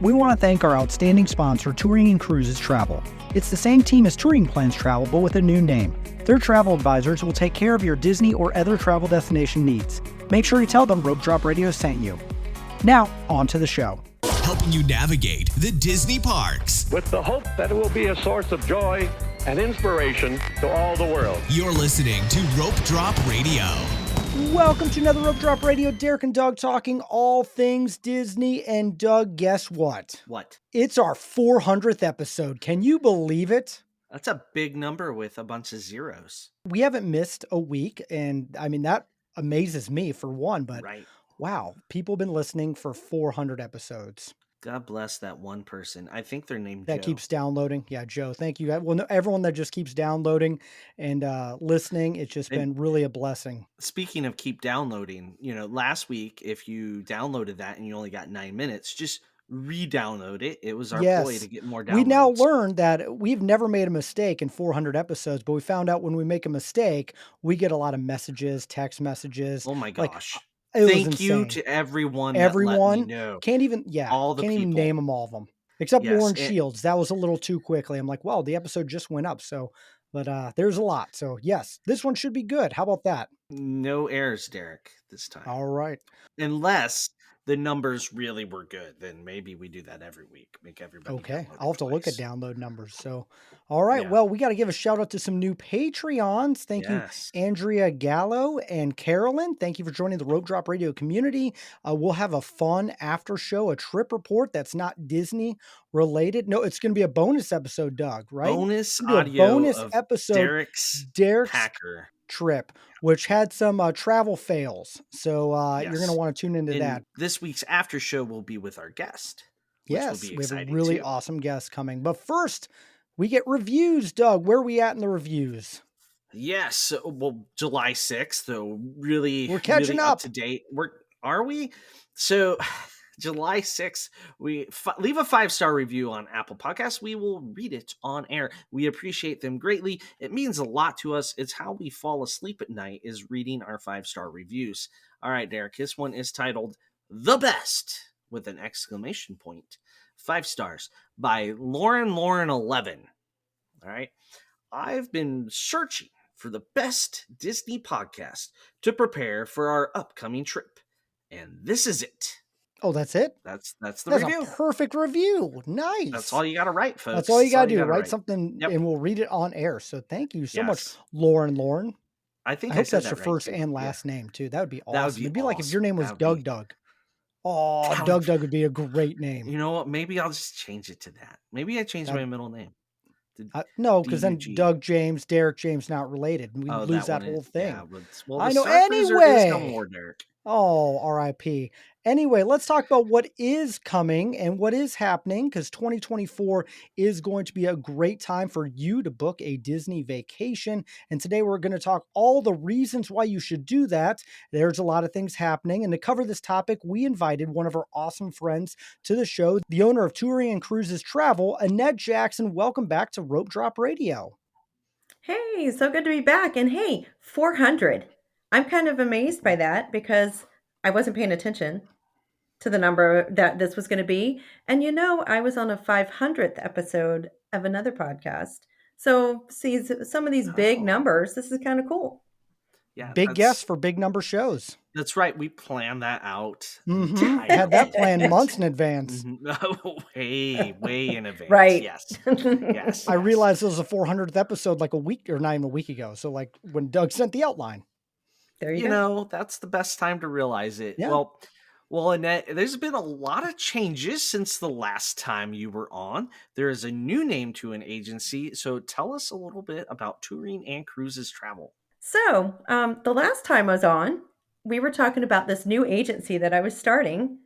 We want to thank our outstanding sponsor, Touring & Cruises Travel. It's the same team as Touring Plans Travel, but with a new name. Their travel advisors will take care of your Disney or other travel destination needs. Make sure you tell them Rope Drop Radio sent you. Now, on to the show. Helping you navigate the Disney parks. With the hope that it will be a source of joy and inspiration to all the world. You're listening to Rope Drop Radio. Welcome to another Rope Drop Radio. Derek and Doug talking all things Disney. And Doug, guess what? What? It's our 400th episode. Can you believe it? That's a big number with a bunch of zeros. We haven't missed a week, and I mean, that amazes me for one, but Right. wow, people have been listening for 400 episodes. God bless that one person. I think they're named That Joe. keeps downloading. Yeah, Joe, thank you. Well, no, everyone that just keeps downloading and listening, it's just been really a blessing. Speaking of keep downloading, last week, if you downloaded that and you only got 9 minutes, just re-download it. It was our ploy to get more downloads. We now learned that we've never made a mistake in 400 episodes, but we found out when we make a mistake, we get a lot of messages, text messages. Oh my gosh. Thank you to everyone. Everyone that let me know. Can't even name them all of them except Lauren Shields. That was a little too quickly. I'm like, well, the episode just went up. So, but there's a lot. So yes, this one should be good. How about that? No errors, Derek, this time. All right. Unless the numbers really were good, then maybe we do that every week. Make everybody. Okay. I'll have to look at download numbers. So, all right. Yeah. Well, we got to give a shout out to some new Patreons. Thank you, Andrea Gallo and Carolyn. Thank you for joining the Rope Drop Radio community. We'll have a fun after show, a trip report that's not Disney related. No, it's going to be a bonus episode, Doug, right? Bonus audio bonus of episode. Derek's Packer trip, which had some travel fails. So you're going to want to tune into that. This week's after show will be with our guest. Yes, we have a really awesome guest coming. But first, we get reviews, Doug. Where are we at in the reviews? Yes. Well, July 6th, though, we're catching up to date. Are we? So July 6th, we leave a 5-star review on Apple Podcasts. We will read it on air. We appreciate them greatly. It means a lot to us. It's how we fall asleep at night, is reading our 5-star reviews. All right, Derek, this one is titled The Best with an exclamation point. 5 stars by Lauren 11. All right. I've been searching for the best Disney podcast to prepare for our upcoming trip, and this is it. Oh, that's it? That's the review. A perfect review. Nice. That's all you got to write, folks. That's all you got to do. Write something, and we'll read it on air. So thank you so much, Lauren. I hope that's your first and last name, too. That would be awesome. It'd be like if your name was Doug. Oh, Doug would be a great name. You know what? Maybe I'll just change it to that. Maybe I change my middle name. No, because then Doug James, Derek James, not related. We lose that whole thing. Yeah, I know. Anyway. No more, Derek. Oh, R.I.P. Anyway, let's talk about what is coming and what is happening, because 2024 is going to be a great time for you to book a Disney vacation. And today we're going to talk all the reasons why you should do that. There's a lot of things happening. And to cover this topic, we invited one of our awesome friends to the show, the owner of Touring & Cruises Travel, Anette Jackson. Welcome back to Rope Drop Radio. Hey, so good to be back. And hey, 400. I'm kind of amazed by that because I wasn't paying attention to the number that this was going to be. And I was on a 500th episode of another podcast. So see some of these big numbers. This is kind of cool. Yeah, big guests for big number shows. That's right. We planned that out. Mm-hmm. I had that planned months in advance. way in advance. Right. Yes. I realized it was a 400th episode like a week or not even a week ago. So like when Doug sent the outline. There you go. That's the best time to realize it. Yeah. Well, Annette, there's been a lot of changes since the last time you were on. There is a new name to an agency. So tell us a little bit about Touring & Cruises Travel. So the last time I was on, we were talking about this new agency that I was starting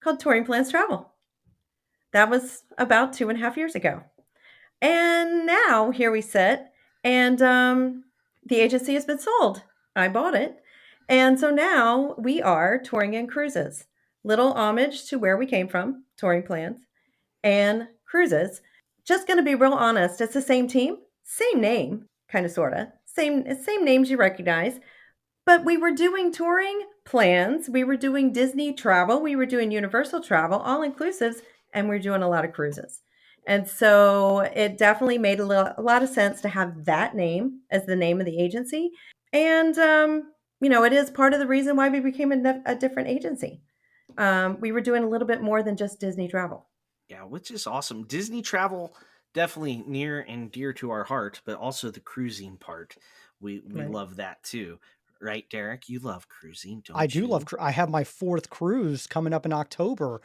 called Touring Plans Travel. That was about 2.5 years ago. And now here we sit, and the agency has been sold. I bought it. And so now we are Touring & Cruises. Little homage to where we came from, Touring Plans and Cruises. Just going to be real honest. It's the same team, same name, kind of, sort of. Same names you recognize. But we were doing touring plans. We were doing Disney travel. We were doing Universal travel, all inclusives and we're doing a lot of cruises. And so it definitely made a lot of sense to have that name as the name of the agency. And, it is part of the reason why we became a different agency. We were doing a little bit more than just Disney travel. Yeah, which is awesome. Disney travel definitely near and dear to our heart, but also the cruising part. We Right. love that too. Right, Derek? You love cruising, I don't do love you? I have my 4th cruise coming up in October,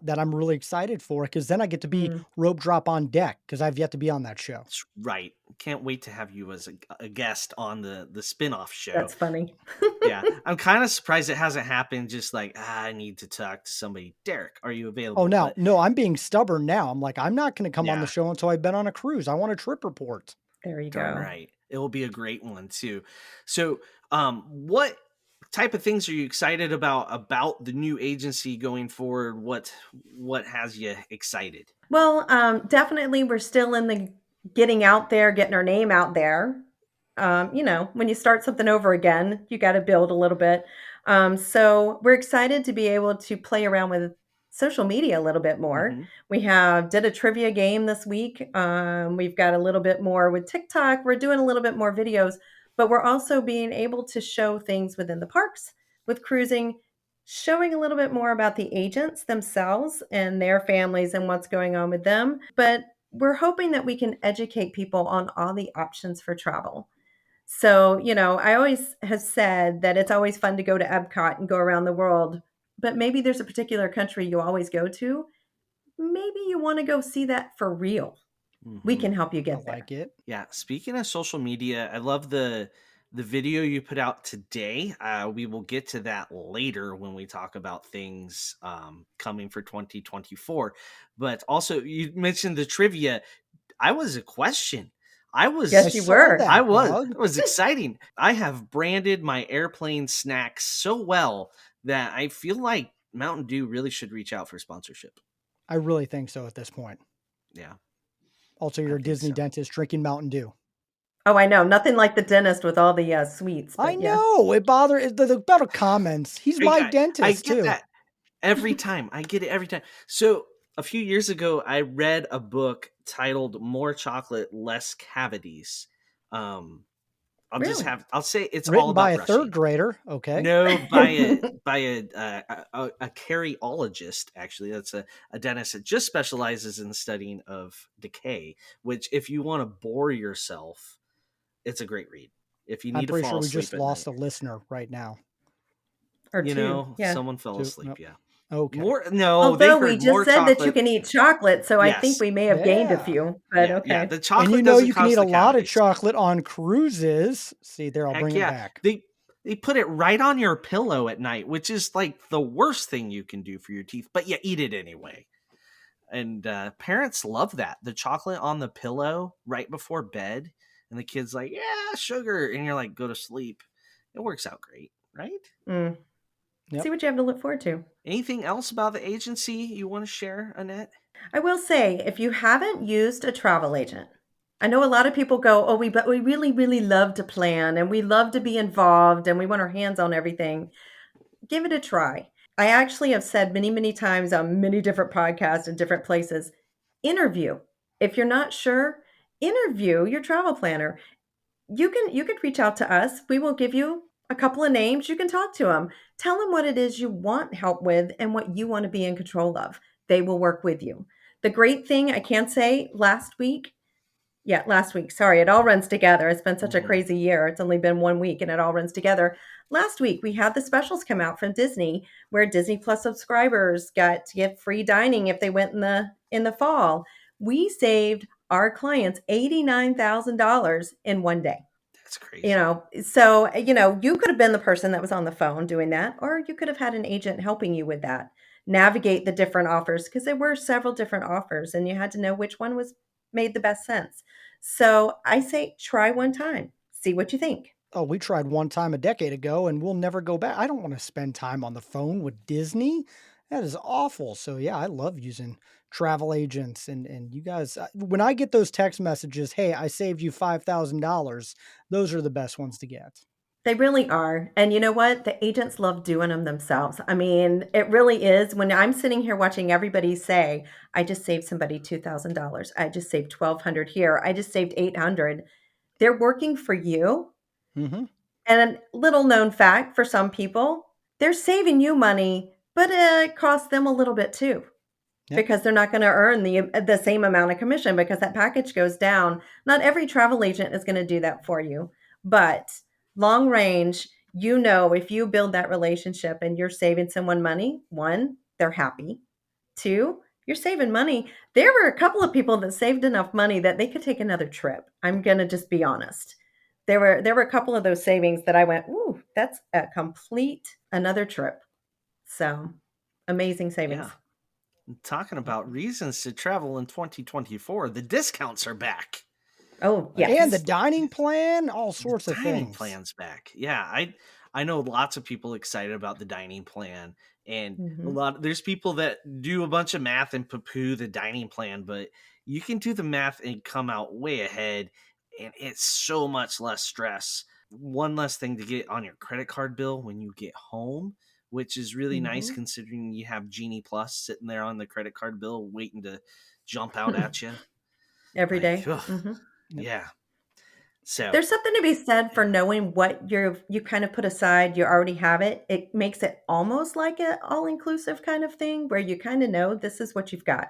that I'm really excited for because then I get to be Mm, rope drop on deck because 'cause I've yet to be on that show. That's right. Can't wait to have you as a guest on the spin-off show. that's funny. Yeah, I'm kind of surprised it hasn't happened. Just like I need to talk to somebody. Derek, are you Oh, available? now But no, I'm being stubborn now. I'm like, "I'm not gonna come on the yeah, show until I've been on a cruise. I want a trip report." There you darn go. right. It will be a great one too. So, what type of things are you excited about the new agency going forward? What has you excited? Well, definitely we're still in the getting out there, getting our name out there. When you start something over again, you got to build a little bit. So we're excited to be able to play around with social media a little bit more. Hmm. We have did a trivia game this week. We've got a little bit more with TikTok. We're doing a little bit more videos, but we're also being able to show things within the parks with cruising, showing a little bit more about the agents themselves and their families and what's going on with them. But we're hoping that we can educate people on all the options for travel. So, I always have said that it's always fun to go to Epcot and go around the world, but maybe there's a particular country you always go to. Maybe you want to go see that for real. We Hmm. can help you I get there. like it. Yeah. Speaking of social media, I love the video you put out today. We will get to that later when we talk about things coming for 2024. But also, you mentioned the trivia. I was a question. I I Yes, you was saw were. I that, was dog. it was exciting. I have branded my airplane snacks so well that I feel like Mountain Dew really should reach out for sponsorship. I really think so at this point. Yeah, Also, I you're a think Disney so. dentist drinking Mountain Dew. Oh, I know. Nothing like the dentist with all the sweets, I but yeah. know, it bothered the amount of comments. He's my I dentist get too. that every time. I get it every time. So a few years ago, I read a book titled "More Chocolate, Less Cavities." Um, Really? I'll say it's all Written by about a 3rd brushing. grader, okay. No, by a caryologist. Actually, that's a dentist that just specializes in the studying of decay. Which, if you want to bore yourself, it's a great read. If you I'm need to pretty sure fall we just asleep at lost night, a listener right now. Or two. Yeah. someone fell So, asleep. nope. Yeah, Okay. more. No, they Although we heard more just said that you chocolate. can eat chocolate, so I think Yes, we may have gained a Yeah. few, but yeah. okay. The And chocolate doesn't you can cause eat a the lot of cavities. chocolate on cruises. See, there, I'll Heck bring it yeah, back. they put it right on your pillow at night, which is like the worst thing you can do for your teeth. But you eat it anyway. And parents love that, the chocolate on the pillow right before bed, and the kids like, yeah, sugar, and you're like, go to sleep. It works out great, right? Mm. See Yep. what you have to look forward to. Anything else about the agency you want to share, Annette? I will say, if you haven't used a travel agent, I know a lot of people go, "Oh, but we really, really love to plan and we love to be involved and we want our hands on everything." Give it a try. I actually have said many, many times on many different podcasts and different places, interview. If you're not sure, interview your travel planner. You can reach out to us. We will give you a couple of names. You can talk to them. Tell them what it is you want help with and what you want to be in control of. They will work with you. The great thing I can say last week. Sorry, it all runs together. It's been such a Hmm. crazy year. It's only been 1 week and it all runs together. Last week, we had the specials come out from Disney where Disney Plus subscribers got to get free dining if they went in the fall. We saved our clients $89,000 in 1 day. That's crazy. So you could have been the person that was on the phone doing that, or you could have had an agent helping you with that, navigate the different offers because there were several different offers and you had to know which one was made the best sense. So I say try one time, see what you think. Oh, we tried one time a decade ago and we'll never go back. I don't want to spend time on the phone with Disney. That is awful. So yeah, I love using travel agents and you guys when I get those text messages, "Hey, I saved you $5,000." Those are the best ones to get. They really are. And you know what? The agents love doing them themselves. I mean, it really is. When I'm sitting here watching everybody say, I just saved somebody $2,000. I just saved 1,200 here. I just saved 800. They're working for you. Hmm. And a little known fact for some people, they're saving you money, but it costs them a little bit too Yep. because they're not going to earn the same amount of commission because that package goes down. Not every travel agent is going to do that for you, but long range, you know, if you build that relationship and you're saving someone money, one, they're happy. Two, you're saving money. There were a couple of people that saved enough money that they could take another trip. I'm going to just be honest. There were a couple of those savings that I went, "Ooh, that's a complete another trip." So, amazing Yeah. savings. Talking about reasons to travel in 2024, the discounts are back. Oh, Like And the yes. dining plan, all the sorts of dining things. plan's back. Yeah, I know lots of people excited about the dining plan, and Mhm. there's people that do a bunch of math and poo-poo the dining plan, but you can do the math and come out way ahead, and it's so much less stress. One less thing to get on your credit card bill when you get home, which is really nice Mhm. considering you have Genie Plus sitting there on the credit card bill waiting to jump out at you. Every Like, day. ugh, Mhm. Yep. yeah. So, There's something to be said for yeah. knowing what you kind of put aside, you already have it. It makes it almost like a all-inclusive kind of thing where you kinda know this is what you've got.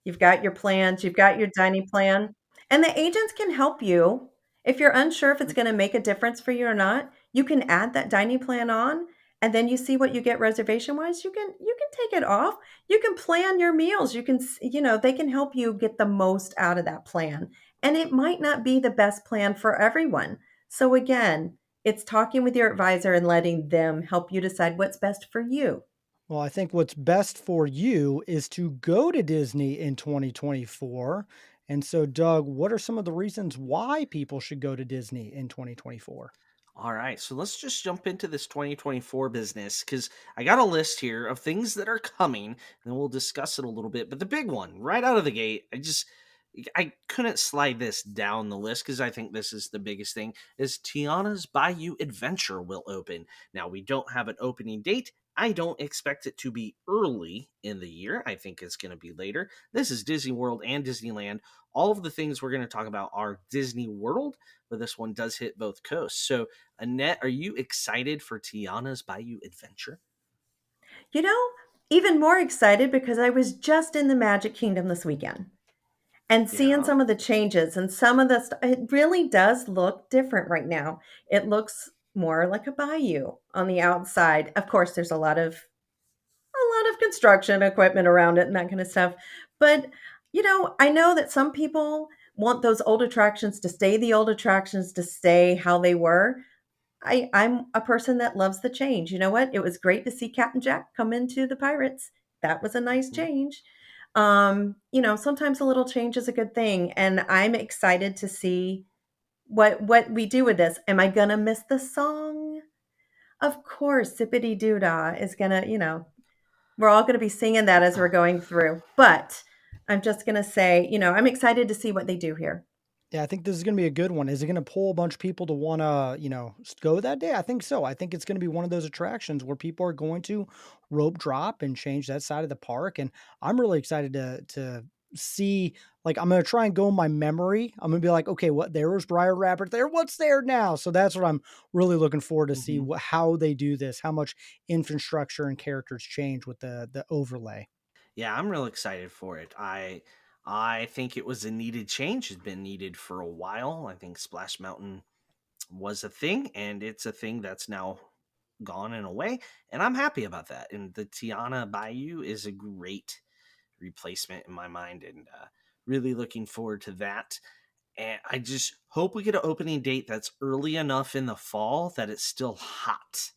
You've got your plans, you've got your dining plan, and the agents can help you. If you're unsure if it's gonna make a difference for you or not, you can add that dining plan on, and then you see what you get reservation-wise, you can take it off. You can plan your meals, you can s you know, they can help you get the most out of that plan, and it might not be the best plan for everyone. So again, it's talking with your advisor and letting them help you decide what's best for you. Well, I think what's best for you is to go to Disney in 2024. And so, Doug, what are some of the reasons why people should go to Disney in 2024? All right, so let's just jump into this 2024 business because I got a list here of things that are coming, and then we'll discuss it a little bit. But the big one, right out of the gate, I couldn't slide this down the list because I think this is the biggest thing. Is Tiana's Bayou Adventure will open. Now we don't have an opening date. I don't expect it to be early in the year. I think it's going to be later. This is Disney World and Disneyland. All of the things we're going to talk about are Disney World, but this one does hit both coasts. So Annette, are you excited for Tiana's Bayou Adventure? You know, even more excited because I was just in the Magic Kingdom this weekend and seeing Yeah. some of the changes and some of the it really does look different right now. It looks more like a bayou on the outside. Of course, there's a lot of construction equipment around it and that kind of stuff. But, I know that some people want those old attractions to stay the old attractions to stay how they were. I'm a person that loves the change. You know what? It was great to see Captain Jack come into the Pirates. That was a nice Mhm. change. Sometimes a little change is a good thing, and I'm excited to see what we do with this. Am I gonna miss the song? Of course, Zippity Doo Dah is gonna, we're all gonna be singing that as we're going through. But I'm just gonna say, I'm excited to see what they do here. Yeah, I think this is going to be a good one. Is it going to pull a bunch of people to want to, go that day? I think so. I think it's going to be one of those attractions where people are going to rope drop and change that side of the park. And I'm really excited to see. Like, I'm going to try and go in my memory. I'm going to be like, okay, what there was Briar Rabbit there. What's there now? So that's what I'm really looking forward to see Mhm. how they do this, how much infrastructure and characters change with the overlay. Yeah, I'm real excited for it. I think it was a needed change. It's been needed for a while. I think Splash Mountain was a thing, and it's a thing that's now gone in a way, and I'm happy about that. And the Tiana Bayou is a great replacement in my mind, and really looking forward to that. And I just hope we get an opening date that's early enough in the fall that it's still hot.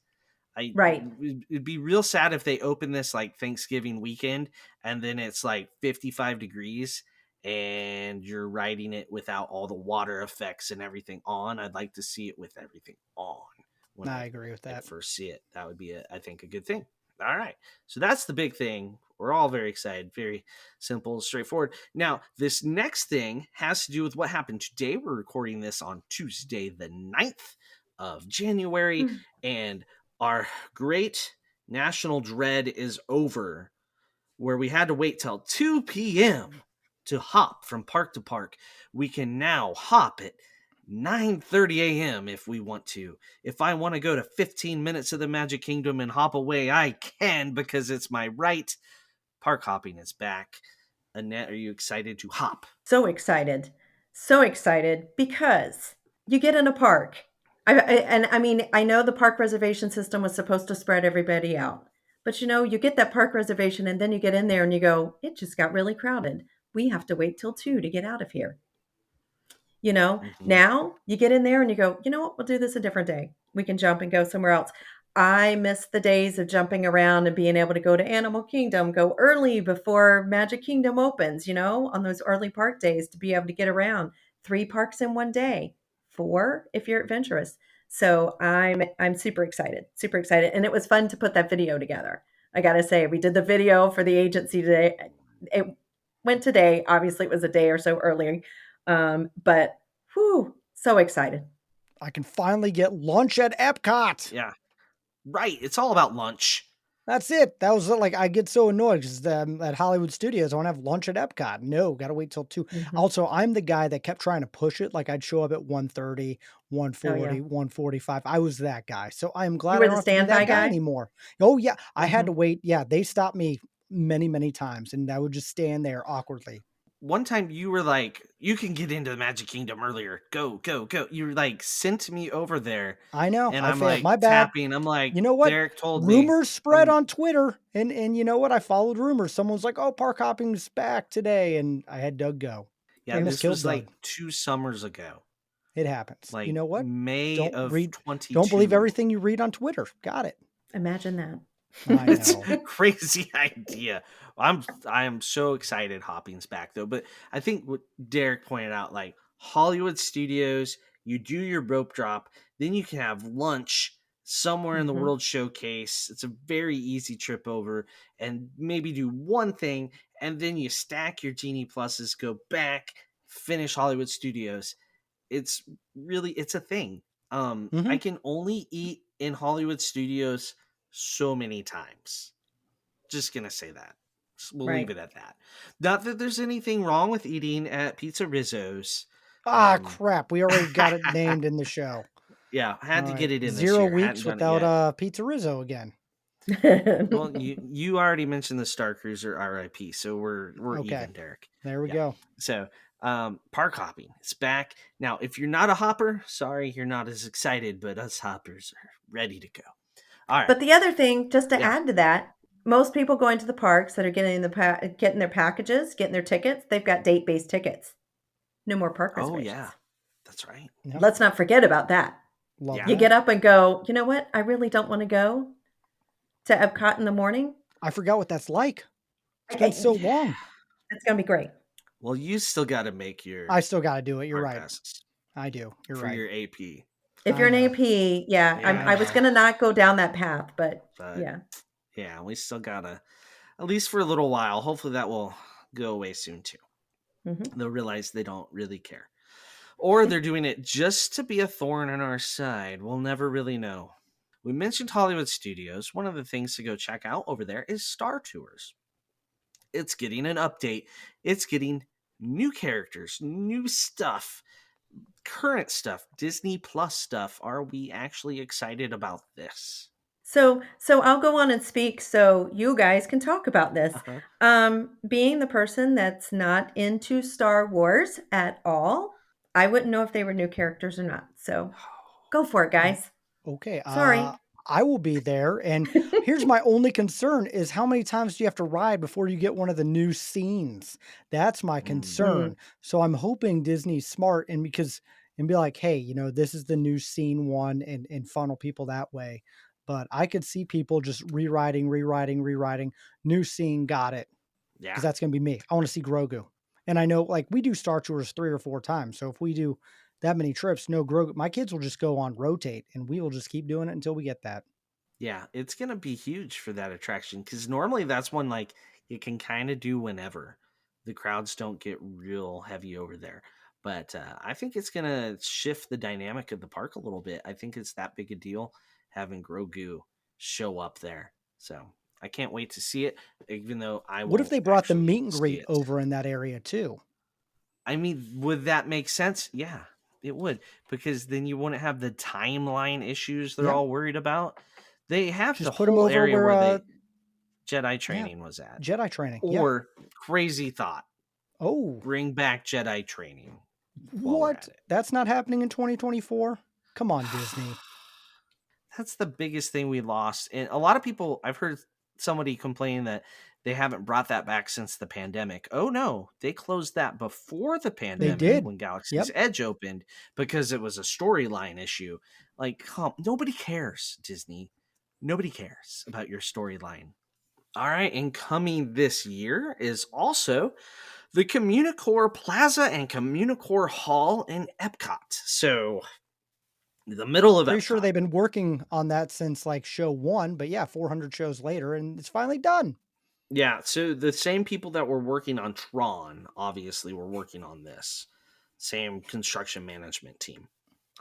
Right. It'd be real sad if they open this like Thanksgiving weekend and then it's like 55 degrees and you're riding it without all the water effects and everything on. I'd like to see it with everything on when I I agree with that. first see it. That would be, I think, a good thing. All right. So that's the big thing. We're all very excited. Very simple, straightforward. Now, this next thing has to do with what happened today. We're recording this on Tuesday the 9th. of January, and our great national dread is over, where we had to wait till 2 p.m. to hop from park to park. We can now hop at 9:30 a.m. if we want to. If I want to go to 15 minutes of the Magic Kingdom and hop away, I can, because it's my right. Park hopping is back. Annette, are you excited to hop? So excited. So excited because you get in a park. I mean, I know the park reservation system was supposed to spread everybody out. But you get that park reservation and then you get in there and you go, it just got really crowded. We have to wait till 2 to get out of here. Mm-hmm. Now you get in there and you go, you know what, we'll do this a different day. We can jump and go somewhere else. I miss the days of jumping around and being able to go to Animal Kingdom, go early before Magic Kingdom opens, on those early park days to be able to get around 3 parks in one day, 4 if you're adventurous. So I'm super excited, super excited. And it was fun to put that video together. I got to say, we did the video for the agency today. It went today. Obviously, it was a day or so earlier. But whew, so excited. I can finally get lunch at Epcot. Yeah, right. It's all about lunch. That's it. That was like, I get so annoyed because at Hollywood Studios, I want to have lunch at Epcot. No, got to wait till 2. Mhm. Also, I'm the guy that kept trying to push it. Like I'd show up at 1:30, Oh, yeah. 1:45. I was that guy. So I'm You glad I were don't the have to be standby that guy guy? anymore. Oh, yeah. I had Mhm. to wait. Yeah. They stopped me many, many times and I would just stand there awkwardly. One time you were like, you can get into the Magic Kingdom earlier. Go, go, go. You like sent me over there, I know. and I I'm failed. like My bad. tapping. I'm like, You know what? Derek told me. Rumors spread on Twitter, and you know what? I followed rumors. Someone was like, "Oh, park hopping's back today," and I had Doug go. I Yeah, almost this killed was like Doug. 2 summers ago, It happens. You like know what? May Don't of read. Don't believe 22. everything you read on Twitter. Got it. Imagine that. I It's know. crazy idea. I am so excited hopping's back though. But I think what Derek pointed out, like Hollywood Studios, you do your rope drop, then you can have lunch somewhere in the Mhm. World Showcase. It's a very easy trip over, and maybe do one thing, and then you stack your Genie Pluses, go back, finish Hollywood Studios. It's a thing. I Hmm. can only eat in Hollywood Studios so many times. Just gonna say that. We'll leave Right. it at that. Not that there's anything wrong with eating at Pizza Rizzo's. Ah, Um, crap. We already got it named in the show. yeah, I had All to right. get it in this 0 year. Hadn't weeks done it without yet. Pizza Rizzo again. Well, you already mentioned the Star Cruiser RIP, so we're Okay. even, Derek. There we Yeah. go. So park hopping, it's back now. If you're not a hopper, sorry, you're not as excited, but us hoppers are ready to go. All right. But the other thing, just to Yeah. add to that, most people going to the parks that are getting their packages, getting their tickets, they've got date-based tickets. No more park Oh yeah. reservations. That's right. Yep. Let's not forget about that. Love Yeah. You get that. up and go, you know what? I really don't want to go to Epcot in the morning. I forgot what that's like. It's been Okay, so long. it's going to be great. Well, you still got to make your I still got to do it. You're park right. passes I do. You're for right. your AP. If I you're an know. AP, yeah, I I was know. going to not go down that path, but But yeah. yeah, we still gotta, at least for a little while. Hopefully that will go away soon too. Hmm. They'll realize they don't really care, or they're doing it just to be a thorn in our side. We'll never really know. We mentioned Hollywood Studios. One of the things to go check out over there is Star Tours. It's getting an update. It's getting new characters, new stuff, current stuff, Disney Plus stuff. Are we actually excited about this? So I'll go on and speak so you guys can talk about this. Uh-huh. Being the person that's not into Star Wars at all, I wouldn't know if they were new characters or not. So go for it, guys. Okay. Sorry. I will be there. And here's my only concern is how many times do you have to ride before you get one of the new scenes? That's my Mm, Mm, concern. So I'm hoping Disney's smart and be like, hey, this is the new scene one and funnel people that way. But I could see people just rewriting. New scene, got it. Because yeah. that's gonna be me. I want to see Grogu. And I know like we do Star Tours 3 or 4 times. So if we do that many trips, no Grogu, my kids will just go on rotate and we will just keep doing it until we get that. Yeah, it's gonna be huge for that attraction because normally that's one like you can kind of do whenever the crowds don't get real heavy over there. But I think it's going to shift the dynamic of the park a little bit. I think it's that big a deal having Grogu show up there. So I can't wait to see it, even though I What if won't they brought the actually meet and see greet it. over in that area too? I mean, would that make sense? Yeah, it would, because then you wouldn't have the timeline issues they're Yeah, all worried about. They have the just put them whole over area where where they Jedi yeah, training was at. Jedi training. Yeah. Or crazy thought, Oh, bring back Jedi training while we're what? at That's not happening in 2024? Come on, it. Disney. That's the biggest thing we lost. And a lot of people, I've heard somebody complain that they haven't brought that back since the pandemic. Oh no, they closed that before the They pandemic did. when Galaxy's Yep. Edge opened because it was a storyline issue. Like, nobody cares, Disney. Nobody cares about your storyline. All right, and coming this year is also the Communicore Plaza and Communicore Hall in Epcot. So, the middle of Pretty sure Epcot. they've been working on that since like show 1, but yeah, 400 shows later and it's finally done. Yeah, so the same people that were working on Tron obviously were working on this. Same construction management team.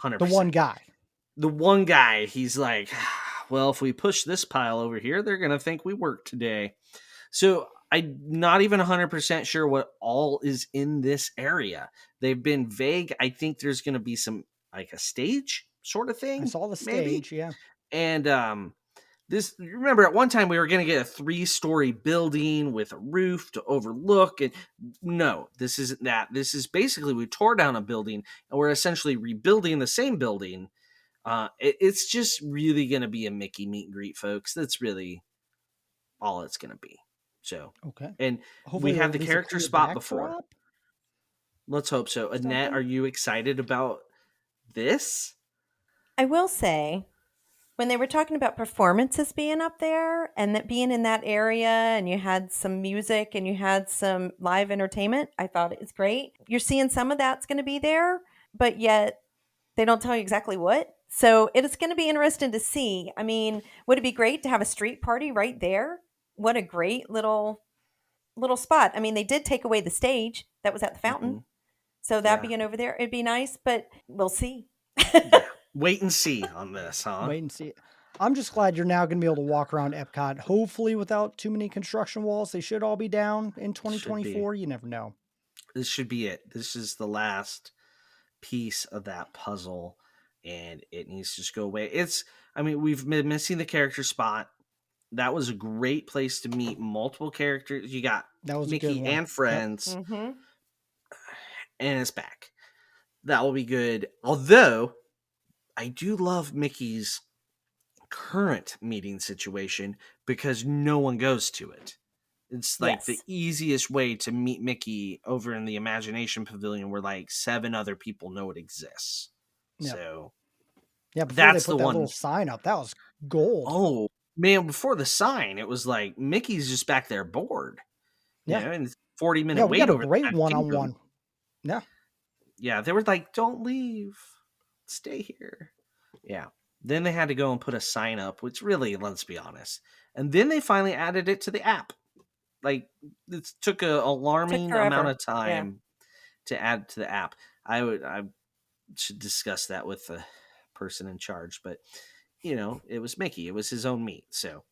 The one 100%. guy. The one guy, he's like, well, if we push this pile over here, they're going to think we worked today. So I'm not even 100% sure what all is in this area. They've been vague. I think there's going to be some, like a stage sort of I thing, saw the maybe. stage, yeah. And this, you remember at one time we were going to get a 3-story building with a roof to overlook, and no, this isn't that. This is basically we tore down a building and we're essentially rebuilding the same building. It's just really going to be a Mickey meet and greet, folks. That's really all it's going to be. So, Okay. and we Hopefully have there'll the at least a character cool spot before. backdrop Let's hope so. or Annette, something. are you excited about this? I will say, when they were talking about performances being up there and that being in that area and you had some music and you had some live entertainment, I thought it was great. You're seeing some of that's going to be there, but yet they don't tell you exactly what. So it is going to be interesting to see. I mean, would it be great to have a street party right there? What a great little spot. I mean, they did take away the stage that was at the Hmm. fountain. So that Yeah. being over there, it'd be nice, but we'll see. Yeah. Wait and see on this, huh? Wait and see. I'm just glad you're now going to be able to walk around Epcot, hopefully without too many construction walls. They should all be down in Should be. 2024. You never know. This should be it. This is the last piece of that puzzle, and it needs to just go away. I mean, we've been missing the character spot. That was a great place to meet multiple characters. You got That was a good Mickey one. and Yep. friends, Mm-hmm. and it's back. That will be good. Although, I do love Mickey's current meeting situation because no one goes to it. It's like the Yes. easiest way to meet Mickey over in the Imagination Pavilion where like 7 other people know it exists. Yep. So Yeah, before they that's the put that little one. sign up, that was gold. Oh, man, before the sign, it was like Mickey's just back there bored, Yeah. and it's 40-minute Yeah, we wait got a over great the Magic Kingdom. one-on-one. Yeah. Yeah, they were like, don't leave, stay here. Yeah. Then they had to go and put a sign up, which really, let's be honest. And then they finally added it to the app. Like, it took a Took alarming amount forever. of Yeah. time to add to the app. I should discuss that with the person in charge, but it was Mickey. It was his own meat. So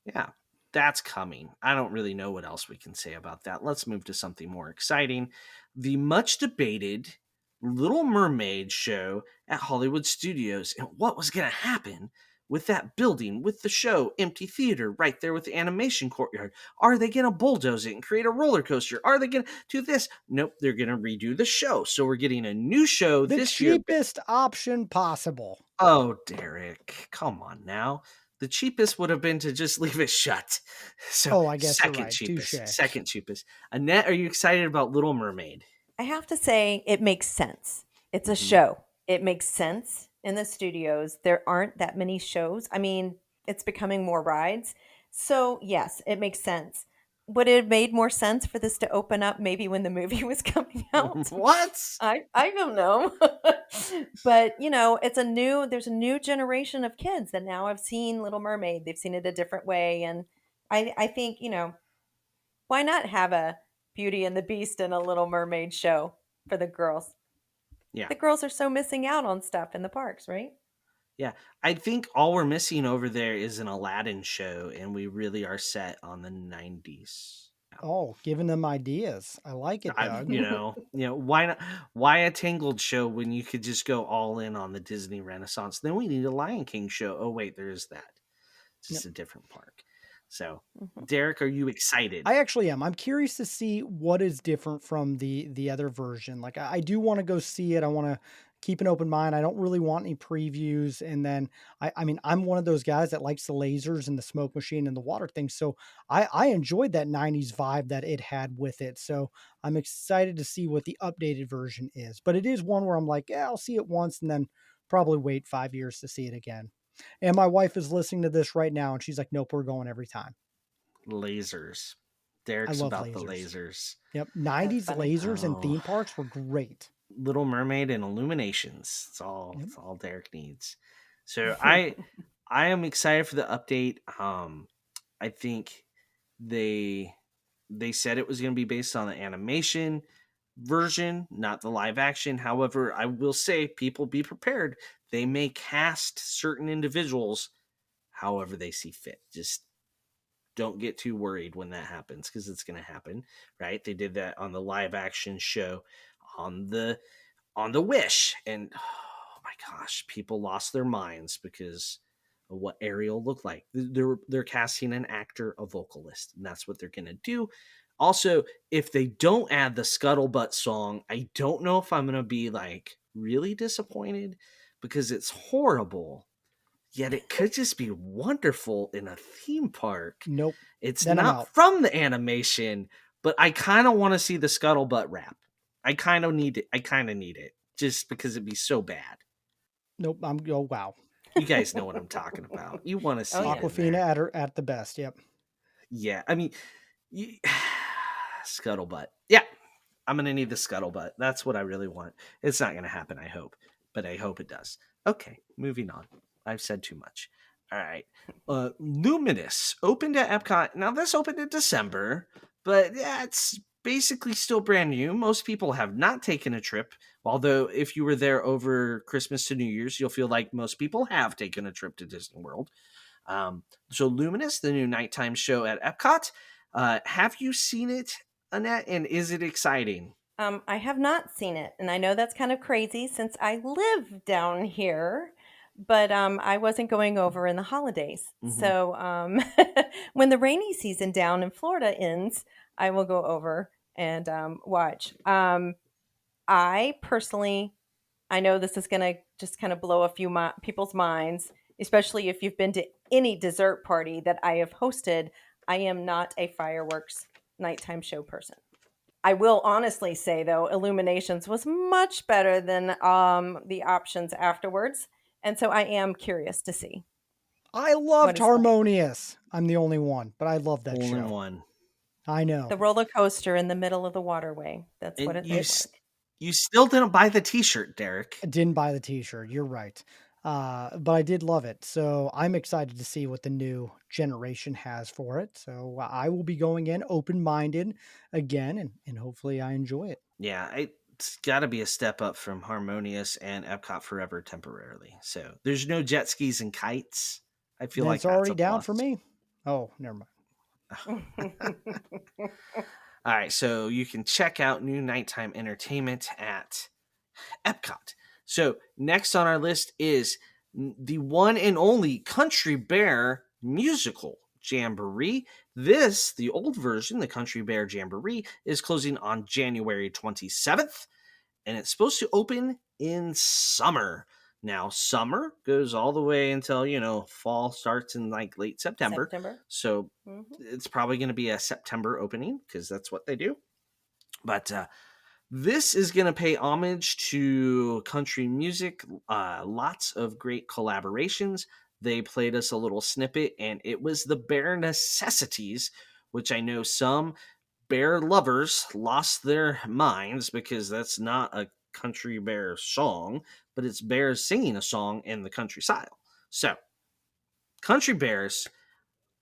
yeah, that's coming. I don't really know what else we can say about that. Let's move to something more exciting. The much debated Little Mermaid show at Hollywood Studios, and what was going to happen with that building, with the show, empty theater right there with the animation courtyard. Are they going to bulldoze it and create a roller coaster? Are they going to do this? Nope, they're going to redo the show. So we're getting a new show The this year. cheapest option possible. Oh, Derek, come on now. The cheapest would have been to just leave it shut. So, Oh, I guess you're right. Touche. Second cheapest. Annette, are you excited about Little Mermaid? I have to say, it makes sense. It's a Mhm. show. It makes sense in the studios. There aren't that many shows. I mean, it's becoming more rides. So, yes, it makes sense. Would it have made more sense for this to open up maybe when the movie was coming out? What? I don't know. But, there's a new generation of kids that now have seen Little Mermaid. They've seen it a different way. And I think, why not have a Beauty and the Beast and a Little Mermaid show for the girls? Yeah. The girls are so missing out on stuff in the parks, right? Yeah. I think all we're missing over there is an Aladdin show, and we really are set on the 90s. Oh, giving them ideas. I like it, I'm, Doug. why not? Why a Tangled show when you could just go all in on the Disney Renaissance? Then we need a Lion King show. Oh wait, there is that. It's Yep. just a different park. So, Mhm. Derek, are you excited? I actually am. I'm curious to see what is different from the other version. Like I do want to go see it. I want to keep an open mind. I don't really want any previews. And then I mean I'm one of those guys that likes the lasers and the smoke machine and the water thing. So I enjoyed that 90s vibe that it had with it. So I'm excited to see what the updated version is. But it is one where I'm like, yeah, I'll see it once and then probably wait 5 years to see it again. And my wife is listening to this right now and she's like, nope, we're going every time. Lasers. I Derek's love about the lasers. lasers. Yep, That's 90s funny. lasers and Oh, theme parks were great. Little Mermaid and Illuminations. It's all Yep. it's all Derek needs. So I am excited for the update. I think they they said it was going to be based on the animation version, not the live action. However, I will say people be prepared. They may cast certain individuals however they see fit. Just don't get too worried when that happens because it's going to happen, right? They did that on the live action show on the Wish, and oh my gosh, people lost their minds because of what Ariel looked like. They're casting an actor, a vocalist, and that's what they're going to do. Also, if they don't add the Scuttlebutt song, I don't know if I'm going to be like really disappointed because it's horrible. Yet it could just be wonderful in a theme park. Nope. It's Then I'm not out. from the animation, but I kind of want to see the Scuttlebutt rap. I kind of need it. I kind of need it just because it'd be so bad. Nope. Oh wow. You guys know what I'm talking about. You want to Oh see it yeah. in Aquafina there. at the best. Yep. Yeah. I mean, you, Scuttlebutt. Yeah. I'm going to need the Scuttlebutt. That's what I really want. It's not going to happen, I hope, but I hope it does. Okay. Moving on. I've said too much. All right. Luminous opened at Epcot. Now, this opened in December, but yeah, it's basically still brand new. Most people have not taken a trip. Although, if you were there over Christmas to New Year's, you'll feel like most people have taken a trip to Disney World. So, Luminous, the new nighttime show at Epcot. Have you seen it, Annette? And is it exciting? I have not seen it, and I know that's kind of crazy since I live down here, but I wasn't going over in the holidays. Mm-hmm. So when the rainy season down in Florida ends, I will go over and watch. I personally, I know this is going to just kind of blow a few people's minds, especially if you've been to any dessert party that I have hosted. I am not a fireworks nighttime show person. I will honestly say though, Illuminations was much better than the options afterwards, and so I am curious to see I what loved it's like. Harmonious. I'm the only one, but I love that Hole in show. one. I know. The roller coaster in the middle of the waterway. That's what And it looked like. you still didn't buy the T-shirt, Derek. I didn't buy the t-shirt. You're right. But I did love it. So I'm excited to see what the new generation has for it. So I will be going in open-minded again and hopefully I enjoy it. Yeah, it's got to be a step up from Harmonious and Epcot Forever temporarily. So there's no jet skis and kites. I feel Then like it's that's already a down plus. for me. Oh, never mind. All right, so you can check out new nighttime entertainment at Epcot. So next on our list is the one and only Country Bear musical Jamboree. This, the old version, the Country Bear Jamboree, is closing on January 27th, and it's supposed to open in summer. Now, summer goes all the way until, fall starts in like late September. September. So Mhm. it's probably going to be a September opening because that's what they do. But this is going to pay homage to country music, lots of great collaborations. They played us a little snippet, and it was the Bare Necessities, which I know some bear lovers lost their minds because that's not a country bear song, but it's bears singing a song in the country style. So, country bears,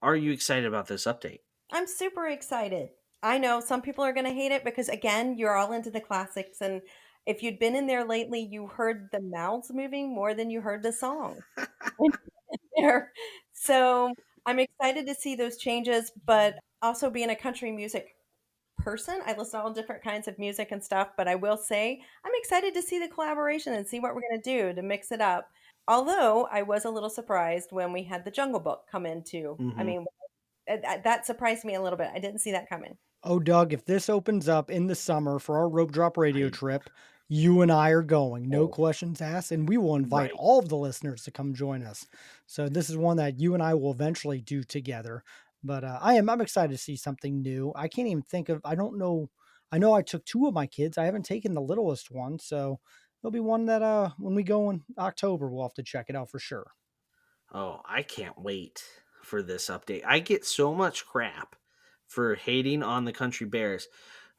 are you excited about this update? I'm super excited. I know some people are going to hate it because again, you're all into the classics, and If you'd been in there lately, you heard the mouths moving more than you heard the song when you were there. So I'm excited to see those changes, but also being a country music person, I listen to all different kinds of music and stuff. But I will say, I'm excited to see the collaboration and see what we're going to do to mix it up. Although I was a little surprised when we had the Jungle Book come into. I Hmm. mean, that surprised me a little bit. I didn't see that coming. Oh, Doug, if this opens up in the summer for our rope drop radio I trip, you and I are going, no oh questions asked, and we will invite right. all of the listeners to come join us. So this is one that you and I will eventually do together. But I'm excited to see something new. I can't even think of. I don't know. I know I took two of my kids. I haven't taken the littlest one, so there'll be one that when we go in October, we'll have to check it out for sure. Oh, I can't wait for this update. I get so much crap for hating on the Country Bears,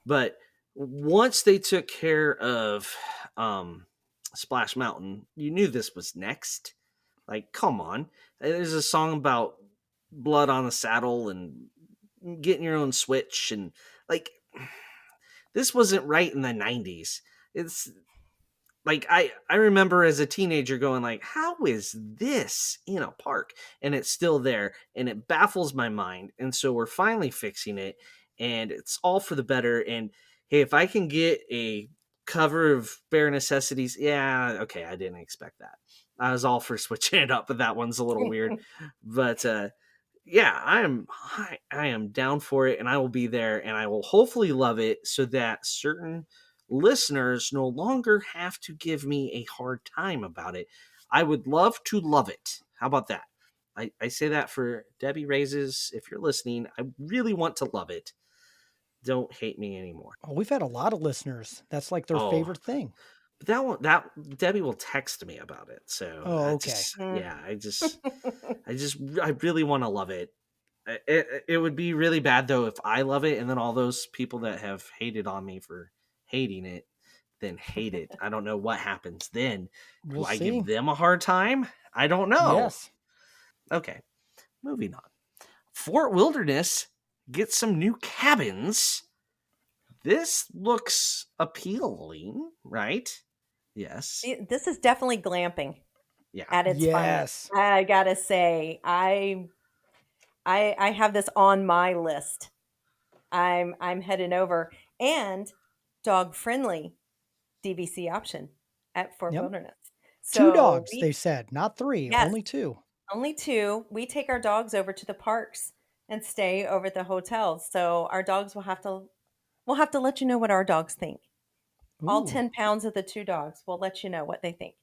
but once they took care of um Splash Mountain, you knew this was next. Like, come on. There's a song about blood on the saddle and getting your own switch and like this wasn't right in the 90s. It's like I remember as a teenager going like, how is this in a park? And it's still there and it baffles my mind. And so we're finally fixing it and it's all for the better. And hey, if I can get a cover of Bare Necessities, yeah, okay, I didn't expect that. I was all for switching it up, but that one's a little weird. But yeah, I am down for it and I will be there and I will hopefully love it so that certain listeners no longer have to give me a hard time about it. I would love to love it. How about that? I say that for Debbie Raises. If you're listening, I really want to love it. Don't hate me anymore. Oh, we've had a lot of listeners. That's like their Oh, favorite thing. but that Debbie will text me about it. So Oh, I okay. just yeah, I really want to love it. It would be really bad though if I love it and then all those people that have hated on me for hating it then hate it. I don't know what happens then. We'll Do I give see. them a hard time? I don't know. Yes. Okay, moving on. Fort Wilderness gets some new cabins. This looks appealing, right? Yes. This is definitely glamping Yeah. at its finest. Yes. I gotta say, I have this on my list. I'm heading over and dog friendly DVC option at Fort Yep. Wilderness. 2 So dogs, we they said, not 3, yes, only 2. only two. We take our dogs over to the parks and stay over at the hotels. So our dogs will have to we'll have to let you know what our dogs think. All Ooh, 10 pounds of the two dogs. We'll let you know what they think.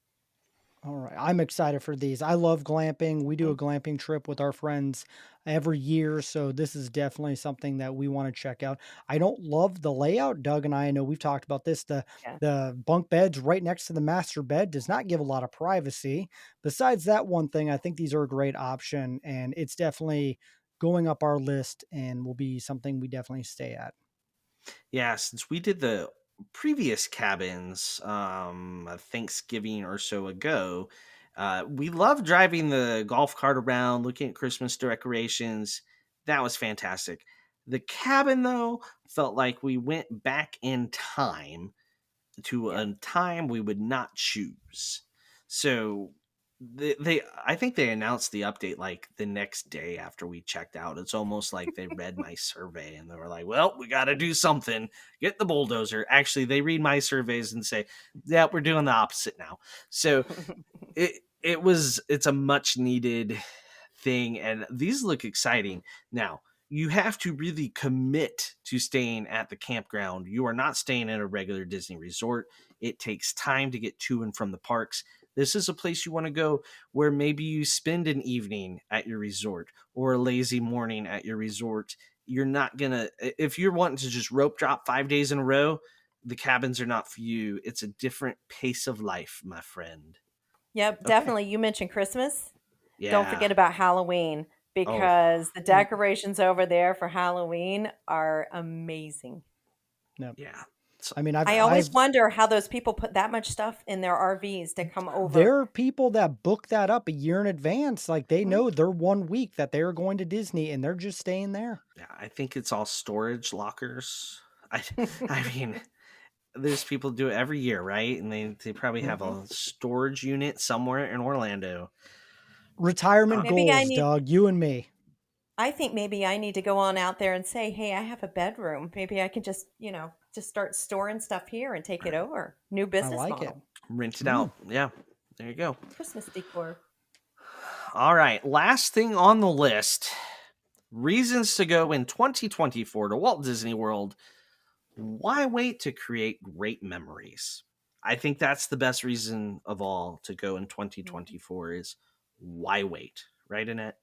alright. I'm excited for these. I love glamping. We do Mm, a glamping trip with our friends every year, so this is definitely something that we wanna check out. I don't love the layout. Doug and I know we've talked about this. yeah. The bunk beds right next to the master bed does not give a lot of privacy. Besides that one thing, I think these are a great option, and it's definitely going up our list and will be something we definitely stay at. Yeah, since we did the previous cabins a Thanksgiving or so ago, we loved driving the golf cart around, looking at Christmas decorations. That was fantastic. The cabin, though, felt like we went back in time to Yeah. a time we would not choose. So they I think they announced the update like the next day after we checked out. It's almost like they read my survey and they were like, "Well, we got to do something. Get the bulldozer." Actually, they read my surveys and say, "Yeah, we're doing the opposite now." So it's a much needed thing and these look exciting. Now, you have to really commit to staying at the campground. You are not staying at a regular Disney resort. It takes time to get to and from the parks. This is a place you want to go where maybe you spend an evening at your resort or a lazy morning at your resort. You're not going to, if you're wanting to just rope drop 5 days in a row, the cabins are not for you. It's a different pace of life, my friend. Yep, Okay. definitely. You mentioned Christmas. Don't Yeah. forget about Halloween Oh, because the Yep, decorations over there for Halloween are amazing. yep. yeah. So, I mean, I always wonder how those people put that much stuff in their RVs to come over. there are people that book that up a year in advance, like, they Mhm. know their 1 week that they're going to Disney, and they're just staying there. yeah, I think it's all storage lockers. I, I mean, there's people do it every year, right? And they probably have Mhm. a storage unit somewhere in Orlando. Retirement Maybe I goals, need Doug, you and me. I think maybe I need to go on out there and say, "Hey, I have a bedroom. Maybe I can just, just start storing stuff here and take it over." New I business like it. model. Rent it Mm. out. Yeah, there you go. Christmas decor. All right, last thing on the list. Reasons to go in 2024 to Walt Disney World. Why wait to create great memories? I think that's the best reason of all to go in Mhm. 2024 is why wait? Right, Annette?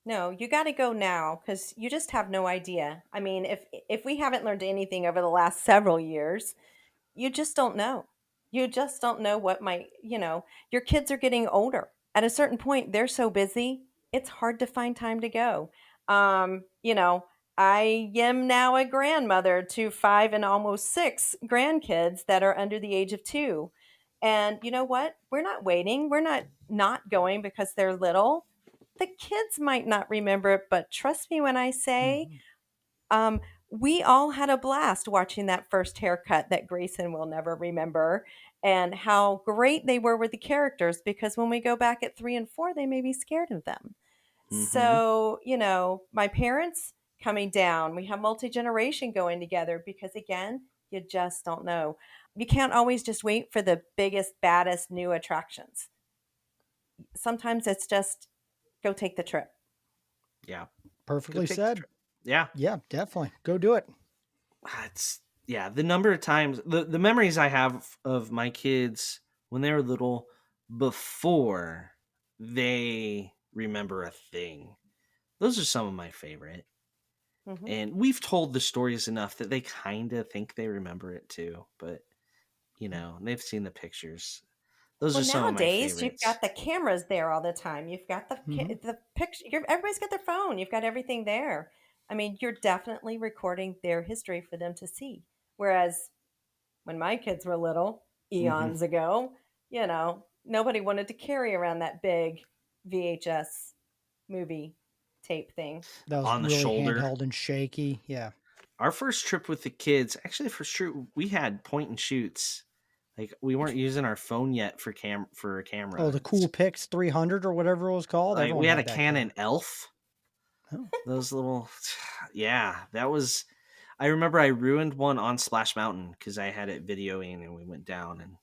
No, you got to go now because you just have no idea. I mean, if we haven't learned anything over the last several years, you just don't know. You just don't know what might, your kids are getting older. At a certain point, they're so busy, it's hard to find time to go. Um, you know, I am now a grandmother to 5 and almost 6 grandkids that are under the age of 2. And you know what? We're not waiting. We're not going because they're little. The kids might not remember it, but trust me when I say Mhm. um, we all had a blast watching that first haircut that Grayson will never remember, and how great they were with the characters because when we go back at 3 and 4, they may be scared of them. Mm-hmm. So, my parents coming down, we have multi generation going together because, again, you just don't know. You can't always just wait for the biggest, baddest new attractions. Sometimes it's just go take the trip. Yeah. Go Perfectly take the said. trip. Yeah. Yeah, definitely. Go do it. It's the number of times the memories I have of my kids when they were little before they remember a thing. Those are some of my favorite. Hmm. And we've told the stories enough that they kind of think they remember it too, but they've seen the pictures. Those Well, are some of my nowadays you've favorites. got the cameras there all the time. You've got Mhm. the picture. Everybody's got their phone. You've got everything there. I mean, you're definitely recording their history for them to see. Whereas when my kids were little, Hmm. eons ago, nobody wanted to carry around that big VHS movie tape thing. That was On the really shoulder. handheld and shaky. Yeah. Our first trip with the kids, actually, for sure, we had point and shoots. Like we weren't using our phone yet for a Oh, camera. the Cool Pix 300 or whatever it was called. Like Everyone we had a had that Canon camera. Elf. Oh. Those little, yeah, that was. I remember I ruined one on Splash Mountain because I had it videoing and we went down and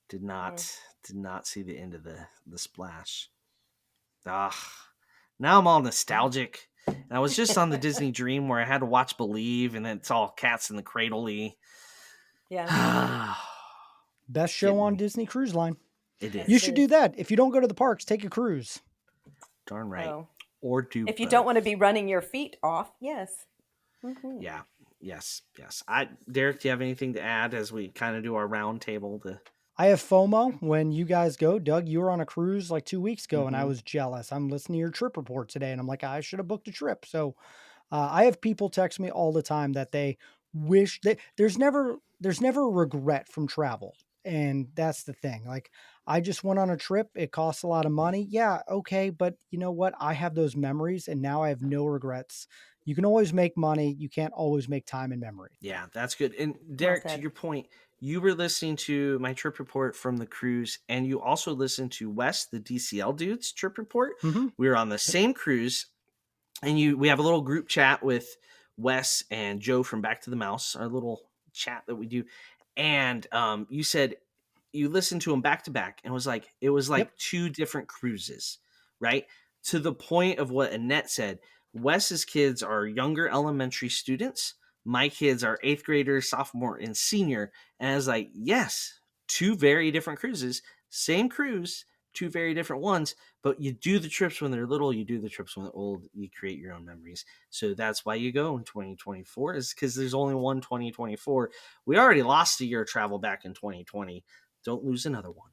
did Mm. not did not see the end of the splash. Ah, now I'm all nostalgic. And I was just on the Disney Dream where I had to watch Believe, and then it's all cats in the cradle-y. Yes, Best show Getting on me. Disney Cruise Line. It yes, You it is. should do is. that. If you don't go to the parks, take a cruise. Darn right. Oh, Or do if you don't want to both. be running your feet off, yes. Hmm. Yeah. Yes. Yes. Derek, do you have anything to add as we kind of do our round table to I have FOMO when you guys go. Doug, you were on a cruise like 2 weeks ago, and I Mhm. was jealous. I'm listening to your trip report today, and I'm like, I should have booked a trip. So I have people text me all the time that they wish that there's never regret from travel. And that's the thing. Like, I just went on a trip. It costs a lot of money. Yeah, okay. But you know what? I have those memories and now I have no regrets. You can always make money. You can't always make time and memory. Yeah, that's good. And Well Derek, to said. your point, you were listening to my trip report from the cruise, and you also listened to Wes, the DCL dude's trip report. Hmm. We were on the Yep. same cruise, and we have a little group chat with Wes and Joe from Back to the Mouse, our little chat that we do. And you said you listened to them back to back, and it was like Yep. two different cruises, right? To the point of what Annette said. Wes's kids are younger elementary students. My kids are eighth graders, sophomore, and senior. And I was like, yes, two very different cruises, same cruise, two very different ones. But you do the trips when they're little, you do the trips when they're old, you create your own memories. So that's why you go in 2024, is because there's only one 2024. We already lost a year of travel back in 2020. Don't lose another one.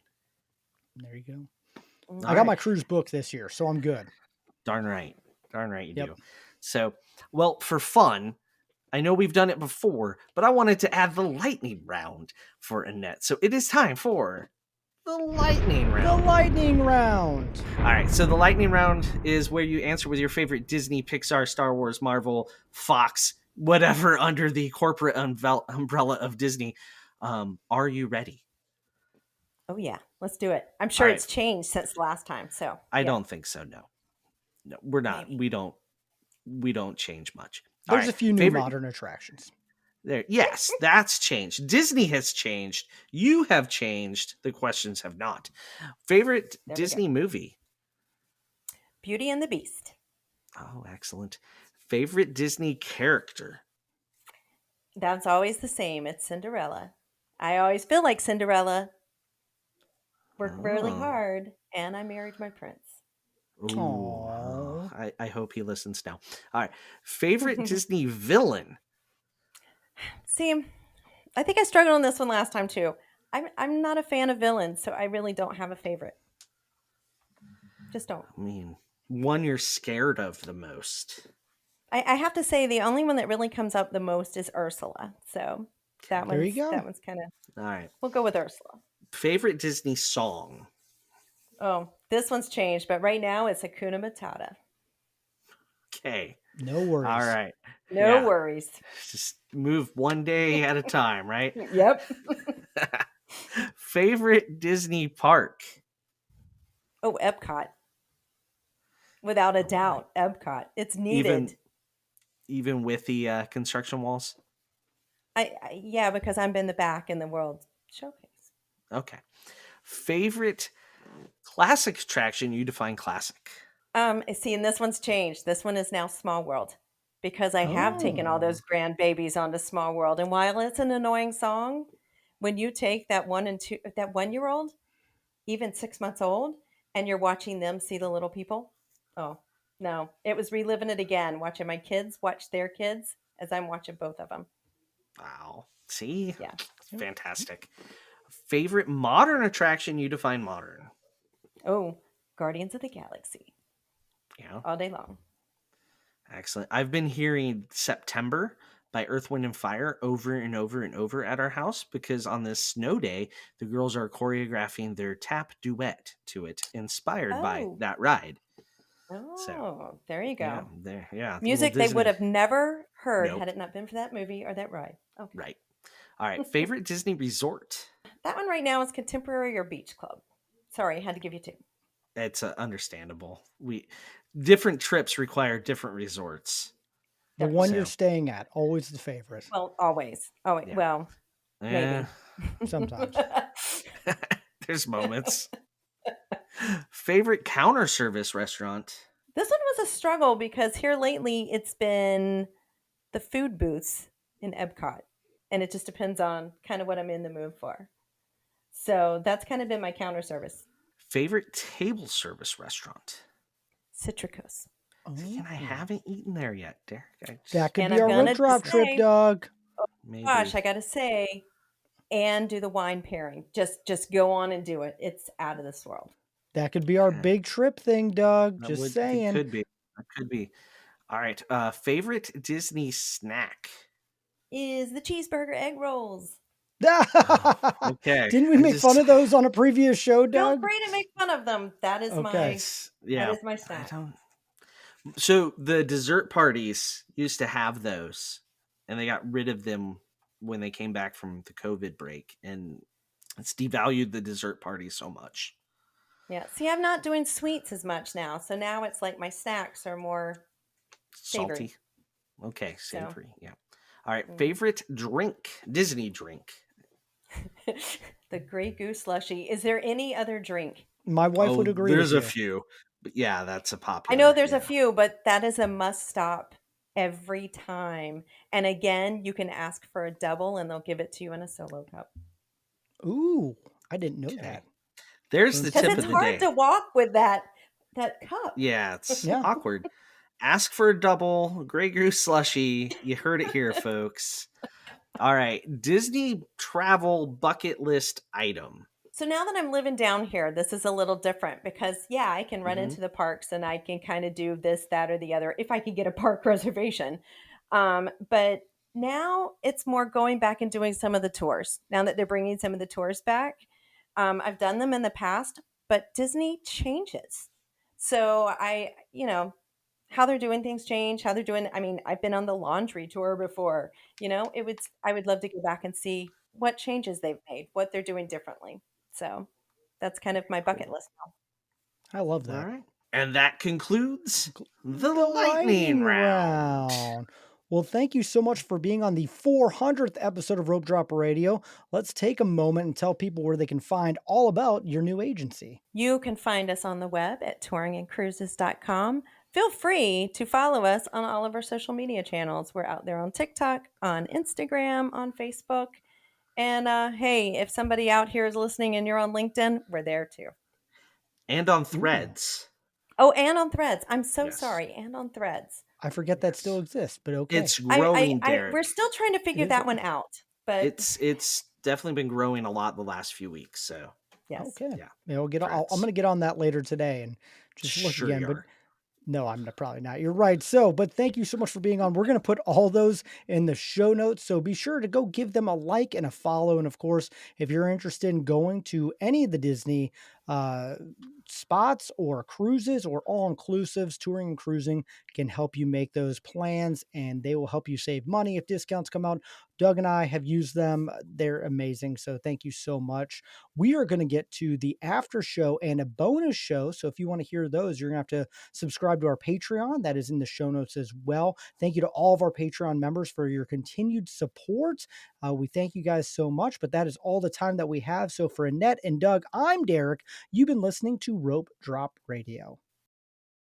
There you go. I All got Hmm. right. my cruise booked this year, so I'm good. Darn right. Darn right you Yep. do. So, well, for fun, I know we've done it before, but I wanted to add the lightning round for Annette. So it is time for the lightning The round. lightning round. All right, so the lightning round is where you answer with your favorite Disney, Pixar, Star Wars, Marvel, Fox whatever under the corporate umbrella of Disney. Are you ready? Oh yeah, let's do it. I'm All sure right. it's changed since last time. So I yeah, don't think so. No, no, we're not. maybe. We don't change much. All There's right. a few new Favorite modern attractions. there. Yes, that's changed. Disney has changed. You have changed. The questions have not. Favorite There we go. Disney movie? Beauty and the Beast. Oh, excellent. Favorite Disney character? That's always the same. It's Cinderella. I always feel like Cinderella. Worked really Oh. hard, and I married my prince. Ooh, Aww. I hope he listens now. All right. Favorite Disney villain? See, I think I struggled on this one last time too. I'm not a fan of villains, so I really don't have a favorite. Just don't. I mean, one you're scared of the most. I have to say the only one that really comes up the most is Ursula. So that There you one's go. that one's kind of. All right. We'll go with Ursula. Favorite Disney song? Oh, this one's changed, but right now it's Hakuna Matata. Okay. No worries. All right. No Yeah. worries. Just move one day at a time, right? Yep. Favorite Disney park? Oh, Epcot. Without a doubt, Epcot. It's needed. Even with the construction walls? Yeah, because I'm in the back in the World Showcase. Okay. Favorite classic attraction? You define classic. See, and this one's changed. This one is now Small World because I have taken all Oh. those grandbabies onto Small World. And while it's an annoying song, when you take that 1-year-old, even 6 months old, and you're watching them see the little people, oh no, it was reliving it again, watching my kids watch their kids as I'm watching both of them. Wow. See? Yeah. Fantastic. Favorite modern attraction? You define modern. Oh, Guardians of the Galaxy Yeah. all day long. Excellent. I've been hearing September by Earth, Wind, and Fire over and over and over at our house because on this snow day, the girls are choreographing their tap duet to it, inspired by Oh. that ride. Oh, So, there you yeah, go. there, yeah. Music they would have never heard Nope. had it not been for that movie or that ride. Okay. Right. All right. Favorite Disney resort? That one right now is Contemporary or Beach Club. Sorry, I had to give you two. It's understandable. Different trips require different resorts. The one So- you're staying at, always the favorite. Well, always. Oh, Yeah. well, Eh, Sometimes. there's moments. Favorite counter service restaurant? this one was a struggle because here lately it's been the food booths in Epcot. And it just depends on kind of what I'm in the mood for. So that's kind of been my counter service. Favorite table service restaurant? Citricos. See, and I haven't eaten there yet, Derek. That could And be I'm our road gonna drop trip, say- Doug. maybe. Gosh, I gotta say, and do the wine pairing. Just go on and do it. It's out of this world. That could be our Yeah. big trip thing, Doug. That Just would- saying. It could be. It could be. All right. Favorite Disney snack? Is the cheeseburger egg rolls. Okay. Didn't we make fun of those on a previous show, Feel Doug? free to make fun of them. That is Okay. Yeah. that is my I snack. don't. So the dessert parties used to have those, and they got rid of them when they came back from the COVID break, and it's devalued the dessert party so much. Yeah. See, I'm not doing sweets as much now. So now it's like my snacks are more savory. Salty. Okay, So- savory. Yeah. All right. Mm. Favorite drink? Disney drink. The Grey Goose slushy. Is there any other drink? My wife would agree. There's with a you. few, but yeah, that's a popular. I know there's yeah. a few, but that is a must stop every time. And again, you can ask for a double and they'll give it to you in a solo cup. Ooh, I didn't know Okay. that. There's the Because tip it's of the hard day. to walk with that cup. Yeah, it's Yeah. awkward. Ask for a double Grey Goose slushy. You heard it here, folks. All right, Disney travel bucket list item. So now that I'm living down here, this is a little different because, yeah, I can run Mhm. into the parks and I can kind of do this, that, or the other if I can get a park reservation. But now it's more going back and doing some of the tours. Now that they're bringing some of the tours back, I've done them in the past, but Disney changes. So how they're doing things change, how they're doing. I mean, I've been on the laundry tour before, I would love to go back and see what changes they've made, what they're doing differently. So that's kind of my bucket Cool. list now. I love All that. right. And that concludes the The lightning lightning round. round. Well, thank you so much for being on the 400th episode of Rope Drop Radio. Let's take a moment and tell people where they can find all about your new agency. You can find us on the web at touringandcruises.com. Feel free to follow us on all of our social media channels. We're out there on TikTok, on Instagram, on Facebook. And hey, if somebody out here is listening and you're on LinkedIn, we're there too. And on Ooh, Threads. Oh, and on Threads. I'm so Yes. sorry. And on Threads. I forget that still Yes. exists, but okay. It's growing, We're Derek. still trying to It figure is. that one out. But It's definitely been growing a lot the last few weeks. So yes. Okay. yeah. Yeah, I'm Threads. going to get on that later today and just look Sure again. you But are. no, I'm probably not. You're right. So, but thank you so much for being on. We're going to put all those in the show notes. So be sure to go give them a like and a follow. And of course, if you're interested in going to any of the Disney uh, spots or cruises or all inclusives, touring and cruising can help you make those plans and they will help you save money if discounts come out. Doug and I have used them. They're amazing. So thank you so much. We are going to get to the after show and a bonus show. So if you want to hear those, you're going to have to subscribe to our Patreon. That is in the show notes as well. Thank you to all of our Patreon members for your continued support. We thank you guys so much, but that is all the time that we have. So for Annette and Doug, I'm Derek. You've been listening to Rope Drop Radio.